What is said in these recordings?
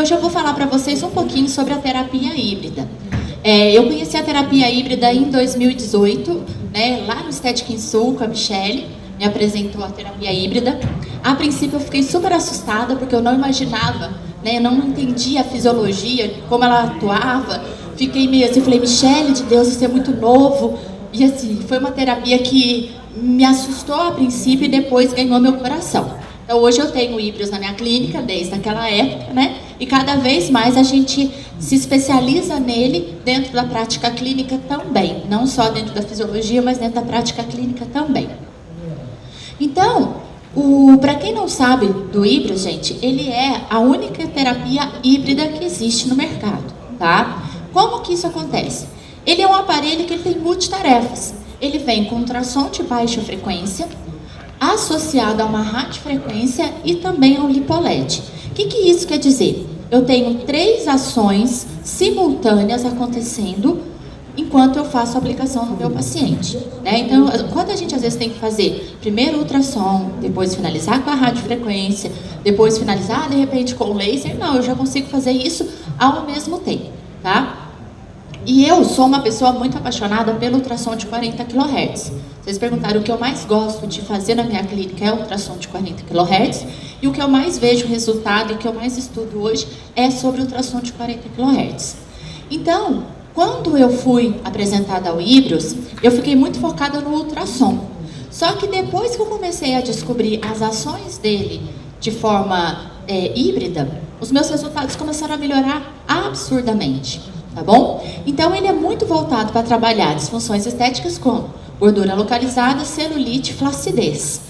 hoje eu vou falar para vocês um pouquinho sobre a terapia híbrida. Eu conheci a terapia híbrida em 2018, né, lá no Estética em Sul, com a Michele, me apresentou a terapia híbrida. A princípio eu fiquei super assustada, porque eu não imaginava, né, eu não entendia a fisiologia, como ela atuava. Fiquei meio assim, falei, Michele, de Deus, isso é muito novo. E assim, foi uma terapia que me assustou a princípio e depois ganhou meu coração. Então hoje eu tenho híbridos na minha clínica, desde aquela época, né? E cada vez mais a gente se especializa nele dentro da prática clínica também. Não só dentro da fisiologia, mas dentro da prática clínica também. Então, para quem não sabe do híbrido, gente, ele é a única terapia híbrida que existe no mercado, tá? Como que isso acontece? Ele é um aparelho que ele tem multitarefas. Ele vem com ultrassom de baixa frequência, associado a uma radiofrequência e também ao LipoLED. O que isso quer dizer? Eu tenho 3 ações simultâneas acontecendo enquanto eu faço a aplicação no meu paciente, né? Então, quando a gente às vezes tem que fazer primeiro o ultrassom, depois finalizar com a radiofrequência, depois finalizar de repente com o laser, não, eu já consigo fazer isso ao mesmo tempo, tá? E eu sou uma pessoa muito apaixonada pelo ultrassom de 40 kHz. Vocês perguntaram o que eu mais gosto de fazer na minha clínica é o ultrassom de 40 kHz. E o que eu mais vejo resultado e o que eu mais estudo hoje é sobre o ultrassom de 40 kHz. Então, quando eu fui apresentada ao Híbridos, eu fiquei muito focada no ultrassom. Só que depois que eu comecei a descobrir as ações dele de forma híbrida, os meus resultados começaram a melhorar absurdamente. Tá bom? Então ele é muito voltado para trabalhar disfunções estéticas como gordura localizada, celulite, flacidez.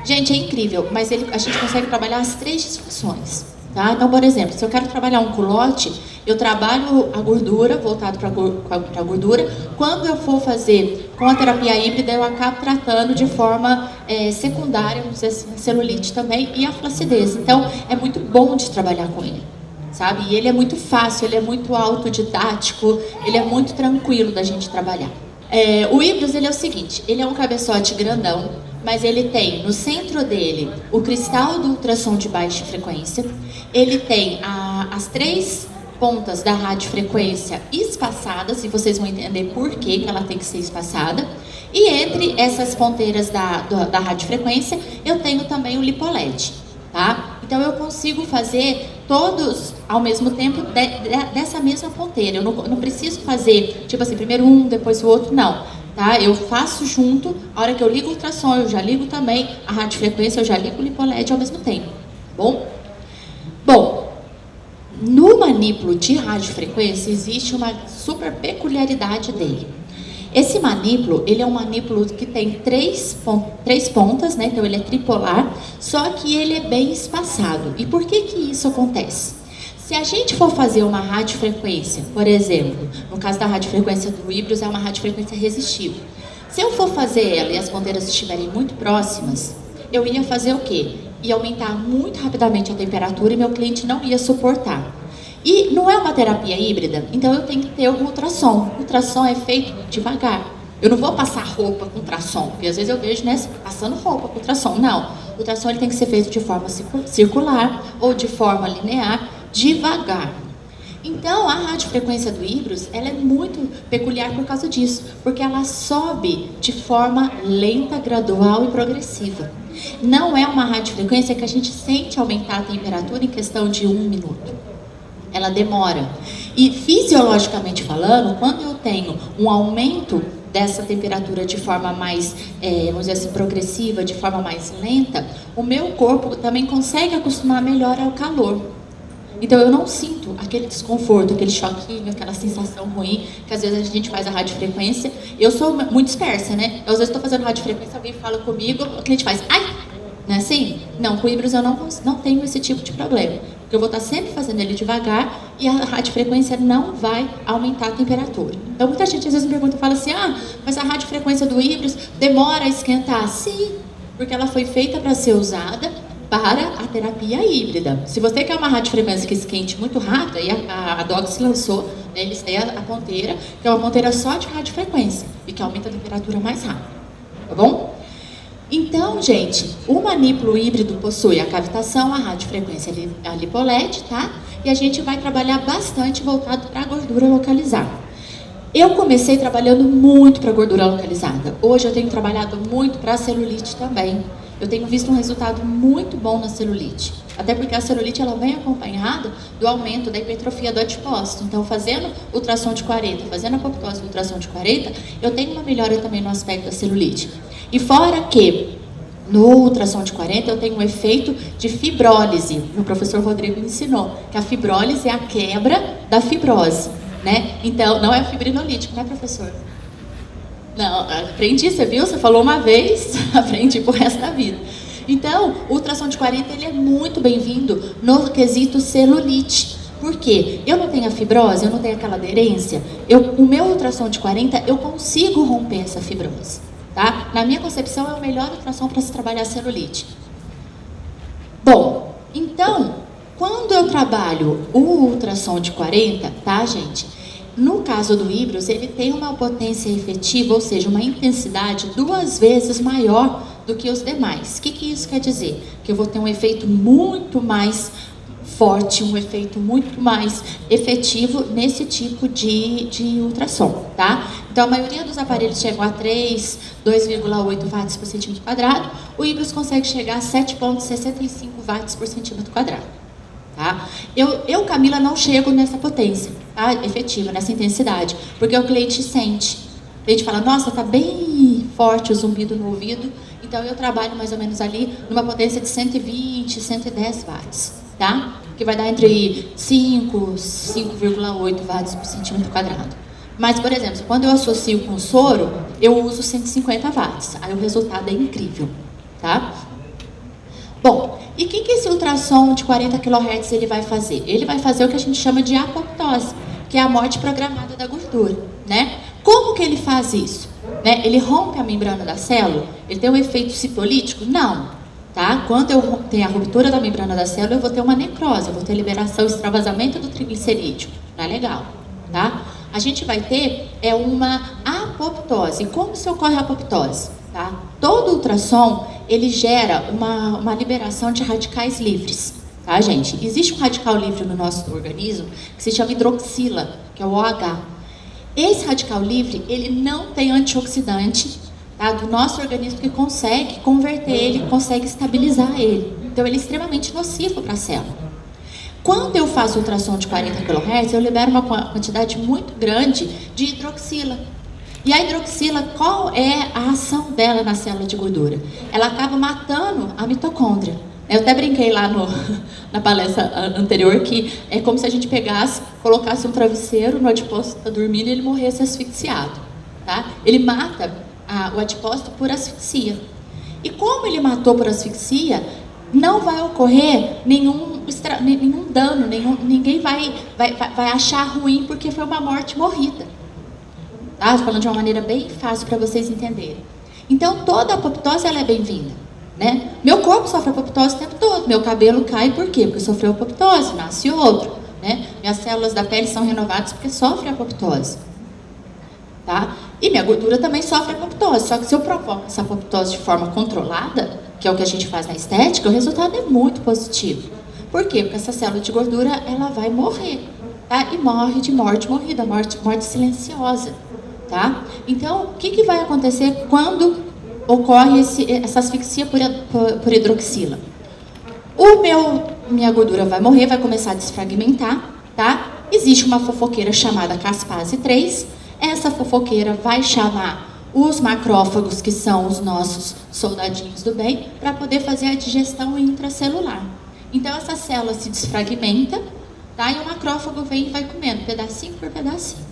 Gente, é incrível, mas a gente consegue trabalhar as 3 disfunções. Tá? Então, por exemplo, se eu quero trabalhar um culote, eu trabalho a gordura, voltado para a gordura. Quando eu for fazer com a terapia híbrida, eu acabo tratando de forma secundária, vamos dizer assim, a celulite também e a flacidez. Então, é muito bom de trabalhar com ele. Sabe? E ele é muito fácil, ele é muito autodidático, ele é muito tranquilo da gente trabalhar. O Híbridos, ele é o seguinte, ele é um cabeçote grandão, mas ele tem no centro dele o cristal do ultrassom de baixa frequência, ele tem as 3 pontas da radiofrequência espaçadas, e vocês vão entender por que ela tem que ser espaçada, e entre essas ponteiras da radiofrequência, eu tenho também o LipoLED, tá? Então eu consigo fazer todos ao mesmo tempo dessa mesma ponteira. Eu não preciso fazer, tipo assim, primeiro um, depois o outro, não. Tá? Eu faço junto, a hora que eu ligo o ultrassom, eu já ligo também a radiofrequência, eu já ligo o LipoLED ao mesmo tempo. Bom? Bom, no manípulo de radiofrequência existe uma super peculiaridade dele. Esse manípulo, ele é um manípulo que tem 3 pontas, né? Então ele é tripolar, só que ele é bem espaçado. E por que isso acontece? Se a gente for fazer uma radiofrequência, por exemplo, no caso da radiofrequência do Híbridos, é uma radiofrequência resistível. Se eu for fazer ela e as ponteiras estiverem muito próximas, eu ia fazer o quê? Ia aumentar muito rapidamente a temperatura e meu cliente não ia suportar. E não é uma terapia híbrida, então eu tenho que ter o ultrassom. O ultrassom é feito devagar. Eu não vou passar roupa com ultrassom, porque às vezes eu vejo, né, passando roupa com ultrassom. Não, o ultrassom ele tem que ser feito de forma circular ou de forma linear, devagar. Então, a radiofrequência do Híbridos, ela é muito peculiar por causa disso, porque ela sobe de forma lenta, gradual e progressiva. Não é uma radiofrequência que a gente sente aumentar a temperatura em questão de 1 minuto. Ela demora. E fisiologicamente falando, quando eu tenho um aumento dessa temperatura de forma mais, vamos dizer assim, progressiva, de forma mais lenta, o meu corpo também consegue acostumar melhor ao calor. Então eu não sinto aquele desconforto, aquele choquinho, aquela sensação ruim, que às vezes a gente faz a radiofrequência. Eu sou muito dispersa, né? Eu às vezes estou fazendo radiofrequência, alguém fala comigo, o cliente faz, ai! Não é assim? Não, com o Híbridos eu não tenho esse tipo de problema. Porque eu vou estar sempre fazendo ele devagar e a radiofrequência não vai aumentar a temperatura. Então muita gente às vezes me pergunta e fala assim, mas a radiofrequência do Híbridos demora a esquentar? Sim, porque ela foi feita para ser usada para a terapia híbrida. Se você quer uma radiofrequência que esquente muito rápido, aí a Dogs lançou, né, eles têm a ponteira, que é uma ponteira só de radiofrequência e que aumenta a temperatura mais rápido. Tá bom? Então, gente, o manípulo híbrido possui a cavitação, a radiofrequência a lipoled, tá? E a gente vai trabalhar bastante voltado para a gordura localizada. Eu comecei trabalhando muito para gordura localizada. Hoje eu tenho trabalhado muito para a celulite também. Eu tenho visto um resultado muito bom na celulite. Até porque a celulite ela vem acompanhada do aumento da hipertrofia do adipócito. Então, fazendo ultrassom de 40, fazendo apoptose do ultrassom de 40, eu tenho uma melhora também no aspecto da celulite. E fora que no ultrassom de 40 eu tenho um efeito de fibrólise. O professor Rodrigo me ensinou que a fibrólise é a quebra da fibrose, né? Então, não é fibrinolítico, né, professor? Não, aprendi, você viu? Você falou uma vez, aprendi pro resto da vida. Então, o ultrassom de 40 ele é muito bem-vindo no quesito celulite. Por quê? Eu não tenho a fibrose, eu não tenho aquela aderência. O meu ultrassom de 40, eu consigo romper essa fibrose. Tá? Na minha concepção, é o melhor ultrassom para se trabalhar a celulite. Bom, então, quando eu trabalho o ultrassom de 40, tá, gente? No caso do híbridos, ele tem uma potência efetiva, ou seja, uma intensidade 2 vezes maior do que os demais. O que isso quer dizer? Que eu vou ter um efeito muito mais forte, um efeito muito mais efetivo nesse tipo de ultrassom, tá? Então, a maioria dos aparelhos chegam a 3, 2,8 watts por centímetro quadrado. O híbridos consegue chegar a 7,65 watts por centímetro quadrado, tá? Eu, Camila, não chego nessa potência, tá? Efetiva, nessa intensidade, porque o cliente sente. O cliente fala, nossa, tá bem forte o zumbido no ouvido, então eu trabalho mais ou menos ali numa potência de 120, 110 watts, tá? Que vai dar entre 5, 5,8 watts por centímetro quadrado. Mas, por exemplo, quando eu associo com soro, eu uso 150 watts. Aí o resultado é incrível, tá? Bom, e o que esse ultrassom de 40 kHz ele vai fazer? Ele vai fazer o que a gente chama de apoptose, que é a morte programada da gordura, né? Como que ele faz isso? Né? Ele rompe a membrana da célula? Ele tem um efeito citolítico? Não. Tá? Quando eu tenho a ruptura da membrana da célula, eu vou ter uma necrose, eu vou ter liberação, extravasamento do triglicerídeo. Não é legal, tá? A gente vai ter uma apoptose. Como se ocorre a apoptose? Tá? Todo ultrassom, ele gera uma liberação de radicais livres. Tá, gente? Existe um radical livre no nosso organismo que se chama hidroxila, que é o OH. Esse radical livre, ele não tem antioxidante, tá, do nosso organismo que consegue converter ele, consegue estabilizar ele. Então, ele é extremamente nocivo para a célula. Quando eu faço ultrassom de 40 kHz, eu libero uma quantidade muito grande de hidroxila. E a hidroxila, qual é a ação dela na célula de gordura? Ela acaba matando a mitocôndria. Eu até brinquei lá na palestra anterior que é como se a gente pegasse, colocasse um travesseiro no adipócito que está dormindo e ele morresse asfixiado. Tá? Ele mata o adipócito por asfixia. E como ele matou por asfixia, não vai ocorrer nenhum dano, ninguém vai achar ruim porque foi uma morte morrida. Tá? Falando de uma maneira bem fácil para vocês entenderem. Então, toda a apoptose ela é bem-vinda. Né? Meu corpo sofre apoptose o tempo todo, meu cabelo cai por quê? Porque sofreu apoptose, nasce outro. Né? Minhas células da pele são renovadas porque sofrem apoptose. Tá? E minha gordura também sofre apoptose, só que se eu provoco essa apoptose de forma controlada, que é o que a gente faz na estética, o resultado é muito positivo. Por quê? Porque essa célula de gordura ela vai morrer. Tá? E morre de morte morrida, morte silenciosa. Tá? Então, o que vai acontecer quando ocorre essa asfixia por hidroxila? Minha gordura vai morrer, vai começar a desfragmentar, tá? Existe uma fofoqueira chamada caspase 3. Essa fofoqueira vai chamar os macrófagos, que são os nossos soldadinhos do bem, para poder fazer a digestão intracelular. Então, essa célula se desfragmenta, tá? E o macrófago vem e vai comendo, pedacinho por pedacinho.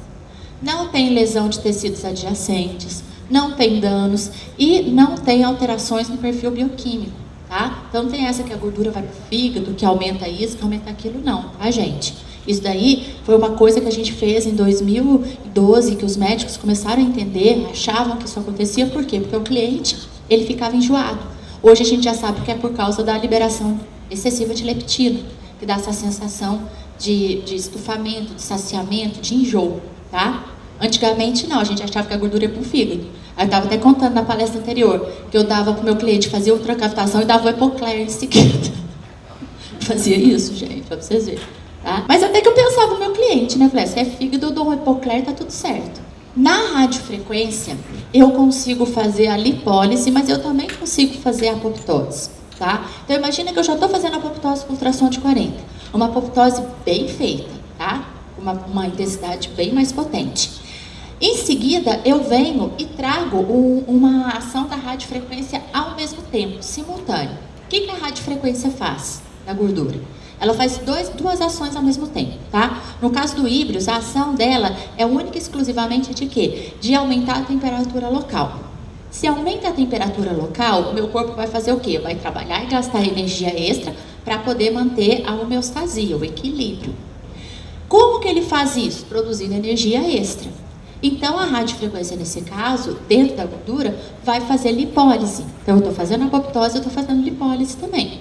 Não tem lesão de tecidos adjacentes, não tem danos e não tem alterações no perfil bioquímico, tá? Então não tem essa que a gordura vai pro fígado, que aumenta isso, que aumenta aquilo, não, tá, gente? Isso daí foi uma coisa que a gente fez em 2012, que os médicos começaram a entender, achavam que isso acontecia, por quê? Porque o cliente, ele ficava enjoado. Hoje a gente já sabe que é por causa da liberação excessiva de leptina, que dá essa sensação de estufamento, de saciamento, de enjoo, tá? Antigamente não, a gente achava que a gordura ia pro fígado. Aí eu estava até contando na palestra anterior, que eu dava para o meu cliente, fazia ultracaptação e dava o Epocler em seguida. Fazia isso, gente, para vocês verem. Tá? Mas até que eu pensava no meu cliente, né? Eu falei, se é fígado, eu dou um Epocler, tá tudo certo. Na radiofrequência, eu consigo fazer a lipólise, mas eu também consigo fazer a apoptose. Tá? Então imagina que eu já estou fazendo a apoptose com ultrassom de 40. Uma apoptose bem feita, tá? Uma intensidade bem mais potente. Em seguida, eu venho e trago uma ação da radiofrequência ao mesmo tempo, simultâneo. O que a radiofrequência faz na gordura? Ela faz duas ações ao mesmo tempo, tá? No caso do híbridos, a ação dela é única e exclusivamente de quê? De aumentar a temperatura local. Se aumenta a temperatura local, o meu corpo vai fazer o quê? Vai trabalhar e gastar energia extra para poder manter a homeostasia, o equilíbrio. Como que ele faz isso? Produzindo energia extra. Então, a radiofrequência, nesse caso, dentro da gordura, vai fazer lipólise. Então, eu estou fazendo apoptose, eu estou fazendo lipólise também.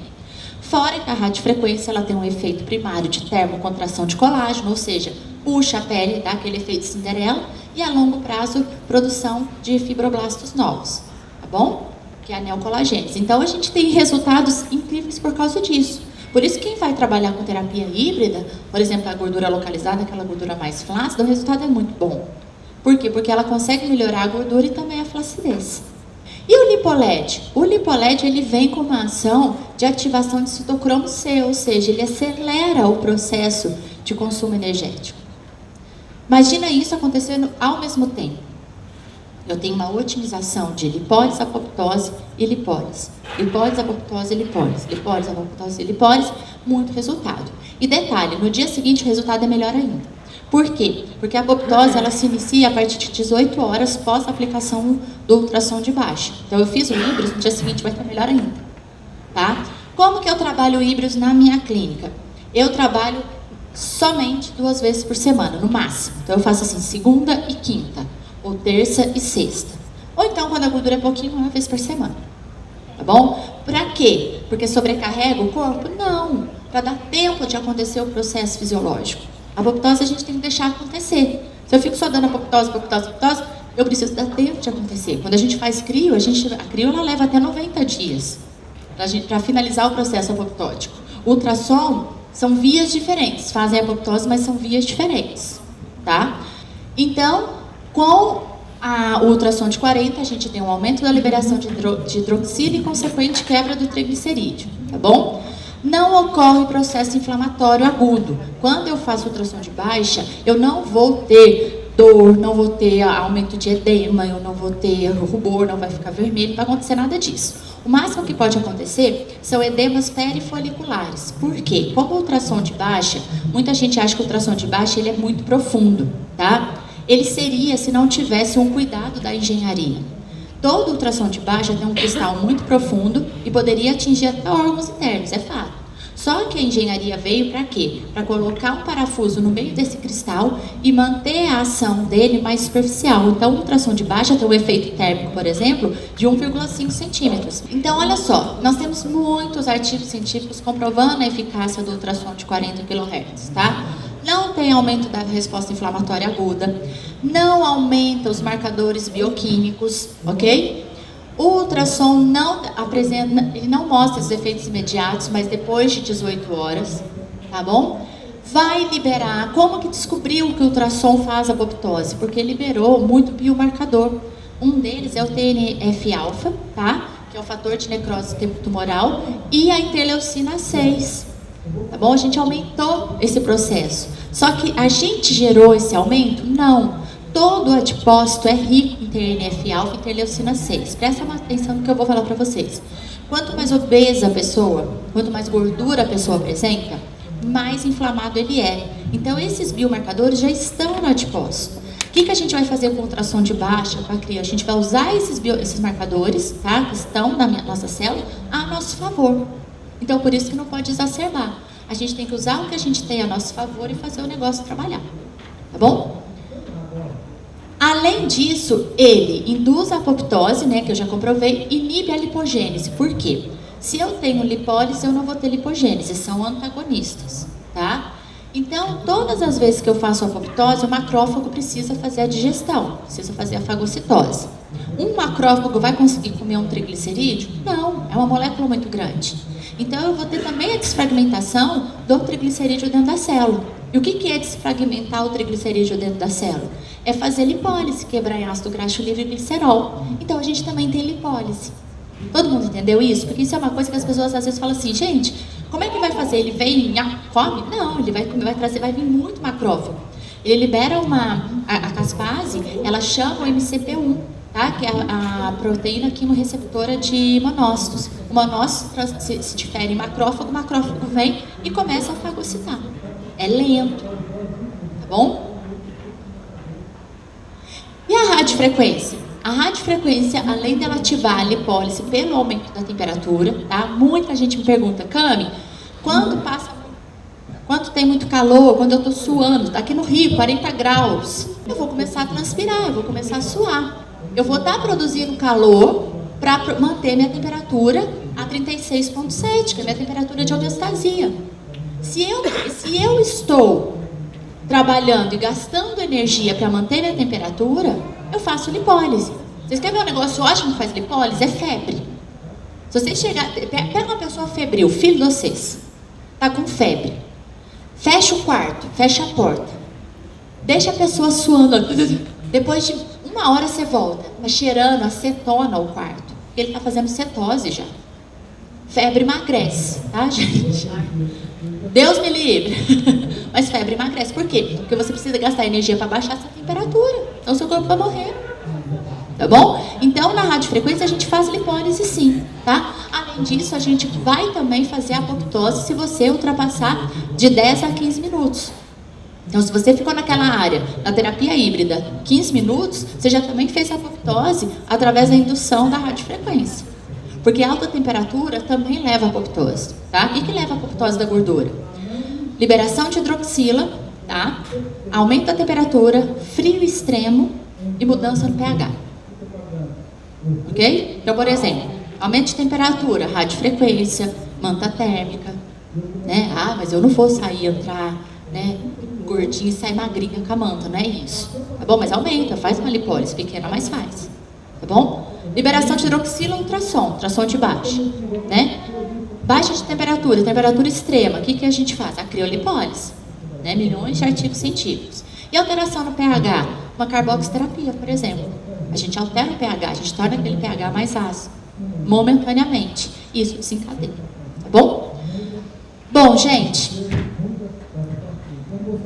Fora que a radiofrequência ela tem um efeito primário de termocontração de colágeno, ou seja, puxa a pele, dá aquele efeito Cinderela, e a longo prazo, produção de fibroblastos novos, tá bom? Que é a neocolagênese. Então, a gente tem resultados incríveis por causa disso. Por isso, quem vai trabalhar com terapia híbrida, por exemplo, a gordura localizada, aquela gordura mais flácida, o resultado é muito bom. Por quê? Porque ela consegue melhorar a gordura e também a flacidez. E o lipoled? O lipoled ele vem com uma ação de ativação de citocromo C, ou seja, ele acelera o processo de consumo energético. Imagina isso acontecendo ao mesmo tempo. Eu tenho uma otimização de lipólise, apoptose e lipólise. Lipólise, apoptose e lipólise. Lipólise, apoptose e lipólise, muito resultado. E detalhe, no dia seguinte o resultado é melhor ainda. Por quê? Porque a apoptose ela se inicia a partir de 18 horas pós a aplicação do ultrassom de baixa. Então eu fiz o híbridos, no dia seguinte vai estar melhor ainda. Tá? Como que eu trabalho o híbridos na minha clínica? Eu trabalho somente 2 vezes por semana, no máximo. Então eu faço assim, segunda e quinta, ou terça e sexta. Ou então, quando a gordura é pouquinho, 1 vez por semana. Tá bom? Pra quê? Porque sobrecarrega o corpo? Não. Para dar tempo de acontecer o processo fisiológico. A apoptose a gente tem que deixar acontecer. Se eu fico só dando apoptose, eu preciso dar tempo de acontecer. Quando a gente faz crio, a crio ela leva até 90 dias para finalizar o processo apoptótico. O ultrassom são vias diferentes, fazem apoptose, mas são vias diferentes, tá? Então, com o ultrassom de 40, a gente tem um aumento da liberação de hidroxila e consequente quebra do triglicerídeo, tá bom? Não ocorre processo inflamatório agudo. Quando eu faço ultrassom de baixa, eu não vou ter dor, não vou ter aumento de edema, eu não vou ter rubor, não vai ficar vermelho, não vai acontecer nada disso. O máximo que pode acontecer são edemas perifoliculares. Por quê? Como o ultrassom de baixa, muita gente acha que o ultrassom de baixa ele é muito profundo, tá? Ele seria se não tivesse um cuidado da engenharia. Todo ultrassom de baixa tem um cristal muito profundo e poderia atingir até órgãos internos, é fato. Só que a engenharia veio para quê? Para colocar um parafuso no meio desse cristal e manter a ação dele mais superficial. Então, o ultrassom de baixa tem um efeito térmico, por exemplo, de 1,5 centímetros. Então, olha só, nós temos muitos artigos científicos comprovando a eficácia do ultrassom de 40 kHz, tá? Não tem aumento da resposta inflamatória aguda, não aumenta os marcadores bioquímicos, ok? O ultrassom não apresenta, ele não mostra os efeitos imediatos, mas depois de 18 horas, tá bom? Vai liberar, como que descobriu que o ultrassom faz apoptose? Porque liberou muito biomarcador. Um deles é o TNF-alfa, tá? Que é o fator de necrose tumoral, e a interleucina 6. Tá bom? A gente aumentou esse processo. Só que a gente gerou esse aumento? Não. Todo adipócito é rico em TNF-alfa e interleucina 6. Presta atenção no que eu vou falar para vocês. Quanto mais obesa a pessoa, quanto mais gordura a pessoa apresenta, mais inflamado ele é. Então, esses biomarcadores já estão no adipócito. O que a gente vai fazer com ultrassom de baixa com a criança? A gente vai usar esses marcadores, tá, que estão na nossa célula, a nosso favor. Então, por isso que não pode exacerbar. A gente tem que usar o que a gente tem a nosso favor e fazer o negócio trabalhar. Tá bom? Além disso, ele induz a apoptose, né, que eu já comprovei, inibe a lipogênese. Por quê? Se eu tenho lipólise, eu não vou ter lipogênese. São antagonistas, tá? Então, todas as vezes que eu faço apoptose, o macrófago precisa fazer a digestão, precisa fazer a fagocitose. Um macrófago vai conseguir comer um triglicerídeo? Não, é uma molécula muito grande. Então, eu vou ter também a desfragmentação do triglicerídeo dentro da célula. E o que é desfragmentar o triglicerídeo dentro da célula? É fazer lipólise, quebrar em ácido graxo livre e glicerol. Então, a gente também tem lipólise. Todo mundo entendeu isso? Porque isso é uma coisa que as pessoas às vezes falam assim, gente, como é que vai fazer? Ele vem, come? Não, ele vai comer, vai trazer, vai vir muito macrófago. Ele libera a caspase, ela chama o MCP1, tá? Que é a proteína quimorreceptora de monócitos. O monócito se difere em macrófago, o macrófago vem e começa a fagocitar. É lento, tá bom? E a radiofrequência? A radiofrequência, além dela ativar a lipólise pelo aumento da temperatura, tá? Muita gente me pergunta, Cami, quando tem muito calor, quando eu estou suando, aqui no Rio, 40 graus, eu vou começar a transpirar, eu vou começar a suar. Eu vou estar produzindo calor para manter minha temperatura a 36,7, que é a minha temperatura de homeostasia. Se eu estou trabalhando e gastando energia para manter minha temperatura, eu faço lipólise. Vocês querem ver um negócio ótimo que faz lipólise? É febre. Se vocês pega uma pessoa febril, filho de vocês, tá com febre, fecha o quarto, fecha a porta, deixa a pessoa suando, depois de 1 hora você volta, tá cheirando acetona o quarto, porque ele tá fazendo cetose já. Febre emagrece, tá, gente? Deus me livre. Mas febre emagrece. Por quê? Porque você precisa gastar energia para baixar essa temperatura. Então seu corpo vai morrer. Tá bom? Então na radiofrequência a gente faz lipólise sim, tá? Além disso, a gente vai também fazer a apoptose se você ultrapassar de 10 a 15 minutos. Então, se você ficou naquela área, na terapia híbrida, 15 minutos, você já também fez a apoptose através da indução da radiofrequência. Porque alta temperatura também leva a apoptose, tá? E que leva a apoptose da gordura? Liberação de hidroxila, tá? Aumento da temperatura, frio extremo e mudança no pH. Ok? Então, por exemplo, aumento de temperatura, radiofrequência, manta térmica, né? Ah, mas eu não vou sair, entrar, né, gordinho e sair magrinha com a manta, não é isso. Tá bom? Mas aumenta, faz uma lipólise pequena, mas faz. Tá bom? Liberação de hidroxila, ultrassom de baixa, né? Baixa de temperatura, temperatura extrema, o que a gente faz? A criolipólise, né? Milhões de artigos científicos. E alteração no pH, uma carboxiterapia, por exemplo. A gente altera o pH, a gente torna aquele pH mais ácido, momentaneamente. Isso desencadeia, tá bom? Bom, gente,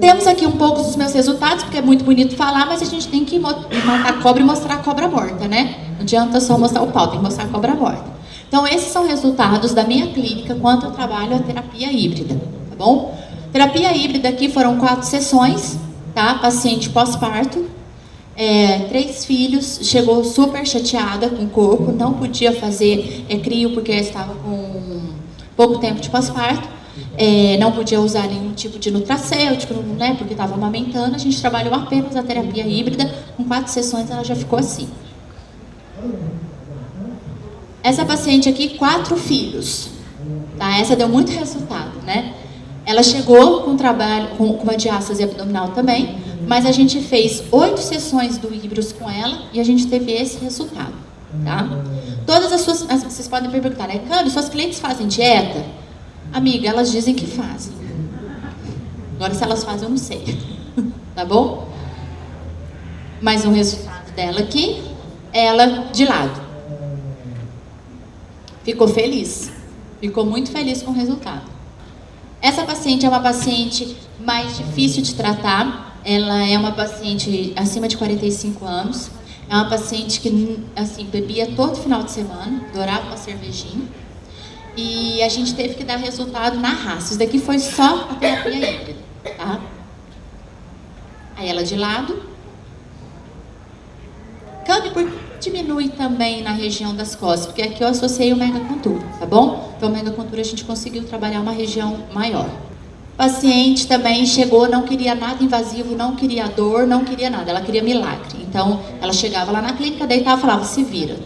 temos aqui um pouco dos meus resultados, porque é muito bonito falar, mas a gente tem que matar a cobra e mostrar a cobra morta, né? Não adianta só mostrar o pau, tem que mostrar a cobra morta. Então, esses são resultados da minha clínica quando eu trabalho a terapia híbrida, tá bom? Terapia híbrida aqui foram 4 sessões, tá? Paciente pós-parto, 3 filhos, chegou super chateada com o corpo, não podia fazer crio porque estava com pouco tempo de pós-parto, não podia usar nenhum tipo de nutracêutico, né? Porque estava amamentando. A gente trabalhou apenas a terapia híbrida, com 4 sessões ela já ficou assim. Essa paciente aqui, 4 filhos, tá? Essa deu muito resultado, né? Ela chegou com trabalho, com uma diástase abdominal também, mas a gente fez 8 sessões do Híbridos com ela e a gente teve esse resultado, tá? Todas vocês podem me perguntar, né? Cami, suas clientes fazem dieta? Amiga, elas dizem que fazem. Agora, se elas fazem, eu não sei, tá bom? Mais um resultado dela aqui, ela de lado. Ficou feliz, ficou muito feliz com o resultado. Essa paciente é uma paciente mais difícil de tratar, ela é uma paciente acima de 45 anos, é uma paciente que, assim, bebia todo final de semana, adorava uma cervejinha, e a gente teve que dar resultado na raça. Isso daqui foi só a terapia híbrida, tá? Aí ela de lado. Cami, por que diminui também na região das costas? Porque aqui eu associei o megacontura, tá bom? Então, o megacontura a gente conseguiu trabalhar uma região maior. O paciente também chegou, não queria nada invasivo, não queria dor, não queria nada, ela queria milagre. Então, ela chegava lá na clínica, deitava e falava, se vira.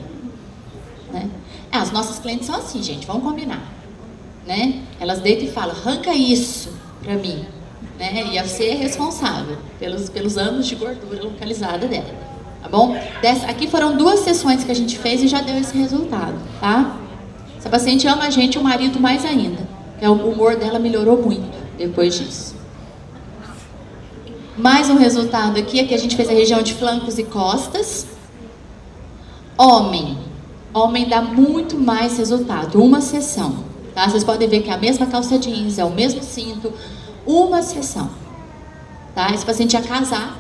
Né? As nossas clientes são assim, gente, vamos combinar. Né? Elas deitam e falam, arranca isso pra mim. né? Ia ser responsável pelos anos de gordura localizada dela, tá bom? Aqui foram 2 sessões que a gente fez e já deu esse resultado, tá? Essa paciente ama a gente, o marido mais ainda. O humor dela melhorou muito depois disso. Mais um resultado aqui, que a gente fez a região de flancos e costas. Homem dá muito mais resultado, uma sessão, tá? Vocês podem ver que é a mesma calça jeans, é o mesmo cinto, uma sessão, tá? Esse paciente ia casar,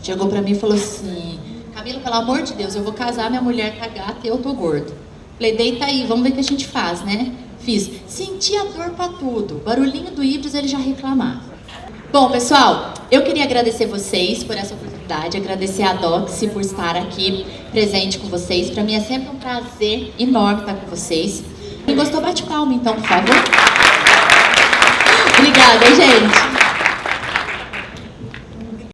chegou pra mim e falou assim: Camila, pelo amor de Deus, eu vou casar, minha mulher tá gata e eu tô gordo. Falei, deita aí, vamos ver o que a gente faz, né? Fiz. Senti a dor pra tudo, barulhinho do híbridos ele já reclamava. Bom, pessoal, eu queria agradecer vocês por essa oportunidade, agradecer a Doxy por estar aqui presente com vocês. Para mim é sempre um prazer enorme estar com vocês. Quem gostou, bate palma então, por favor. Obrigada, gente.